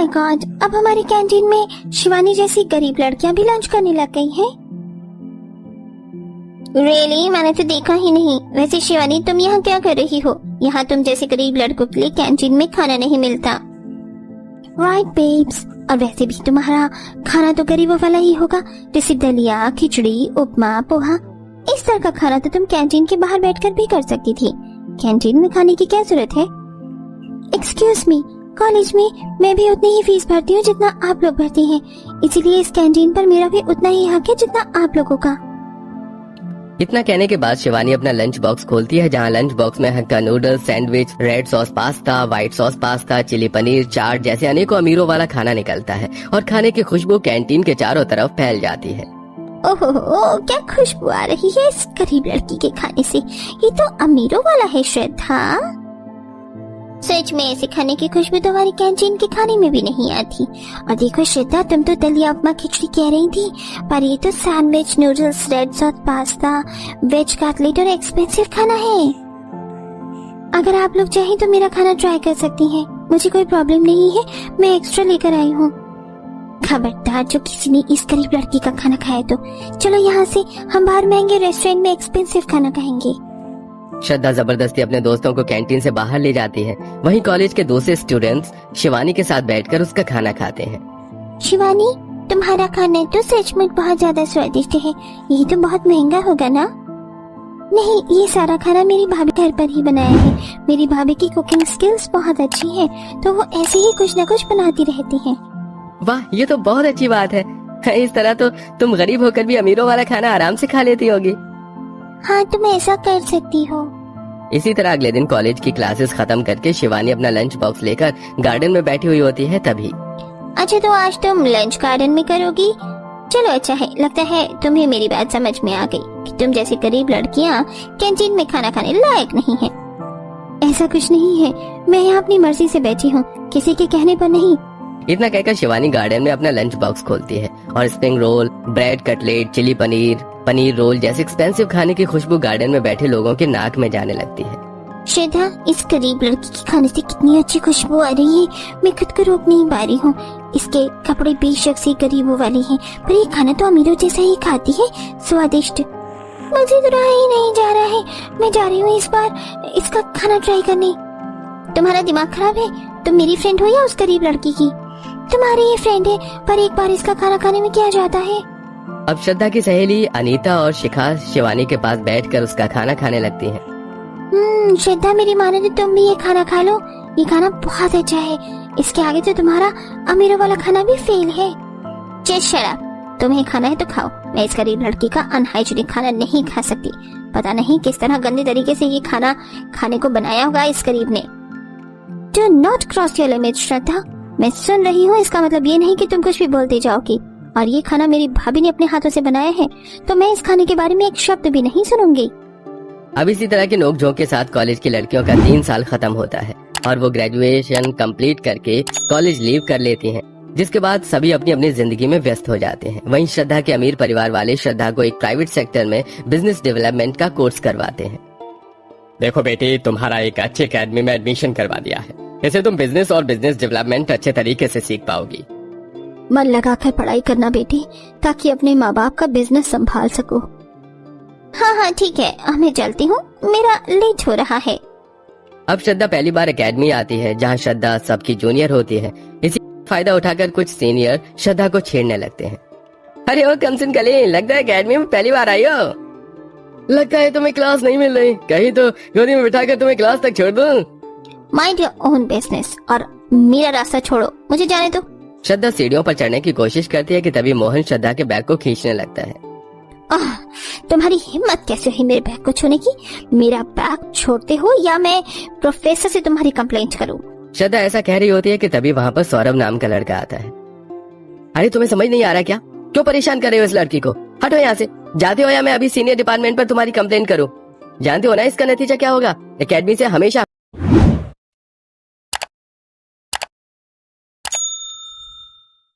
My God, अब हमारी canteen में शिवानी जैसी गरीब लड़कियां भी लंच करने लग गई हैं। रियली? मैंने तो देखा ही नहीं। वैसे शिवानी, तुम यहाँ क्या कर रही हो? यहाँ तुम जैसे गरीब लड़कों के लिए कैंटीन में खाना नहीं मिलता। राइट बेब्स, और वैसे भी तुम्हारा खाना तो गरीबों वाला ही होगा, जैसे दलिया, खिचड़ी, उपमा, पोहा। इस तरह का खाना तो तुम कैंटीन के बाहर बैठकर भी कर सकती थी। कैंटीन में खाने की क्या जरूरत है? एक्सक्यूज मी, कॉलेज में मैं भी उतनी ही फीस भरती हूँ जितना आप लोग भरते हैं, इसीलिए इस कैंटीन पर मेरा भी उतना ही हक है जितना आप लोगों का। इतना कहने के बाद शिवानी अपना लंच बॉक्स खोलती है, जहाँ लंच बॉक्स में hakka noodles, sandwich, red sauce pasta, white sauce pasta, chilli paneer, chaat जैसे अनेकों अमीरों वाला खाना निकलता है और खाने की खुशबू कैंटीन के चारों तरफ फैल जाती है। ओहो, क्या खुशबू आ रही है इस गरीब लड़की के खाने से। ये तो अमीरों वाला है श्रद्धा। सच में ऐसे खाने की खुशबू तो हमारी कैंटीन के खाने में भी नहीं आती। और देखो श्रद्धा, तुम तो दलिया, उपमा, खिचड़ी कह रही थी, पर ये तो sandwich, noodles, red sauce pasta, veg cutlet और एक्सपेंसिव खाना है। अगर आप लोग चाहें तो मेरा खाना ट्राई कर सकती हैं, मुझे कोई प्रॉब्लम नहीं है, मैं एक्स्ट्रा लेकर आई हूँ। खबरदार जो किसी ने इस गरीब लड़की का खाना खाया तो चलो यहाँ से हम बाहर महंगे रेस्टोरेंट में एक्सपेंसिव खाना खाएंगे। श्रद्धा जबरदस्ती अपने दोस्तों को कैंटीन से बाहर ले जाती है। वहीं कॉलेज के दूसरे स्टूडेंट्स शिवानी के साथ बैठकर उसका खाना खाते हैं। शिवानी, तुम्हारा खाना तो सचमुच बहुत ज्यादा स्वादिष्ट है। ये तो बहुत महंगा होगा ना? नहीं, ये सारा खाना मेरी भाभी घर पर ही बनाया है। मेरी भाभी की कुकिंग स्किल्स बहुत अच्छी है, तो वो ऐसे ही कुछ न कुछ बनाती रहती है। वाह, ये तो बहुत अच्छी बात है। इस तरह तो तुम गरीब होकर भी अमीरों वाला खाना आराम से खा लेती होगी। हाँ, तुम ऐसा कर सकती हो। इसी तरह अगले दिन कॉलेज की क्लासेस खत्म करके शिवानी अपना लंच बॉक्स लेकर गार्डन में बैठी हुई होती है। तभी अच्छा, तो आज तुम लंच गार्डन में करोगी? चलो अच्छा है, लगता है तुम्हें मेरी बात समझ में आ गई कि तुम जैसी गरीब लड़कियाँ कैंटीन में खाना खाने लायक नहीं है। ऐसा कुछ नहीं है, मैं यहाँ अपनी मर्जी से बैठी हूँ, किसी के कहने पर नहीं। इतना कहकर शिवानी गार्डन में अपना लंच बॉक्स खोलती है और spring roll, bread cutlet, chilli paneer, paneer roll जैसे एक्सपेंसिव खाने की खुशबू गार्डन में बैठे लोगों के नाक में जाने लगती है। श्रद्धा, इस गरीब लड़की के खाने से कितनी अच्छी खुशबू आ रही है, मैं खुद को रोक नहीं पा रही हूँ। इसके कपड़े बेशक से गरीबों वाले हैं, पर ये खाना तो अमीरों जैसा ही खाती है, स्वादिष्ट। मुझे तो रहा ही नहीं जा रहा है, मैं जा रही हूँ इस बार इसका खाना ट्राई करने। तुम्हारा दिमाग खराब है? तुम मेरी फ्रेंड हो या उस गरीब लड़की की? तुम्हारी ये फ्रेंड है, पर एक बार इसका खाना खाने में क्या जाता है। अब श्रद्धा की सहेली अनीता और शिखा शिवानी के पास बैठकर उसका खाना खाने लगती हैं। श्रद्धा, मेरी माने तो तुम भी ये खाना खा लो, ये खाना बहुत अच्छा है। इसके आगे तो तुम्हारा अमीरों वाला खाना भी फेल है। जस्ट शट अप, तुम्हें खाना है तो खाओ, मैं इस गरीब लड़की का अनहाइजीनिक खाना नहीं खा सकती। पता नहीं किस तरह गंदे तरीके से ये खाना खाने को बनाया होगा इस गरीब ने। Do not cross your limit Shraddha, मैं सुन रही हूँ, इसका मतलब ये नहीं कि तुम कुछ भी बोलते जाओगी। और ये खाना मेरी भाभी ने अपने हाथों से बनाया है, तो मैं इस खाने के बारे में एक शब्द भी नहीं सुनूंगी। अब इसी तरह के नोक-झोंक के साथ कॉलेज की लड़कियों का 3 साल खत्म होता है और वो ग्रेजुएशन कंप्लीट करके कॉलेज लीव कर लेती हैं, जिसके बाद सभी अपनी अपनी जिंदगी में व्यस्त हो जाते हैं। वहीं श्रद्धा के अमीर परिवार वाले श्रद्धा को एक प्राइवेट सेक्टर में बिजनेस डेवलपमेंट का कोर्स करवाते हैं। देखो बेटी, तुम्हारा एक अच्छे एकेडमी में एडमिशन करवा दिया है, इससे तुम बिजनेस और बिजनेस डेवलपमेंट अच्छे तरीके से सीख पाओगी। मन लगाकर पढ़ाई करना बेटी, ताकि अपने माँ बाप का बिजनेस संभाल सको। हाँ ठीक है, मैं चलती हूँ, मेरा लेट हो रहा है। अब श्रद्धा पहली बार एकेडमी आती है, जहाँ श्रद्धा सबकी जूनियर होती है। इसी फायदा उठाकर कुछ सीनियर श्रद्धा को छेड़ने लगते हैं। अरे ओ कमसिन कली, लगता है एकेडमी में पहली बार आई हो। लगता है तुम्हें क्लास नहीं मिल रही, कहीं तो गोदी में बिठाकर तुम्हें क्लास तक छोड़ दूं। माइंड योर ओन बिजनेस और मेरा रास्ता छोड़ो, मुझे जाने दो। श्रद्धा सीढ़ियों पर चढ़ने की कोशिश करती है कि तभी मोहन श्रद्धा के बैग को खींचने लगता है। तुम्हारी हिम्मत कैसे हुई मेरे बैग को छूने की? मेरा बैग छोड़ते हो या मैं प्रोफेसर से तुम्हारी कंप्लेंट करूं? श्रद्धा ऐसा कह रही होती है कि तभी वहाँ पर सौरभ नाम का लड़का आता है। अरे तुम्हें समझ नहीं आ रहा क्या? क्यों परेशान कर रहे हो इस लड़की को? हटो यहाँ से, जाते हो या मैं अभी सीनियर डिपार्टमेंट पर तुम्हारी कंप्लेंट करूँ। जानते हो ना इसका नतीजा क्या होगा? एकेडमी से हमेशा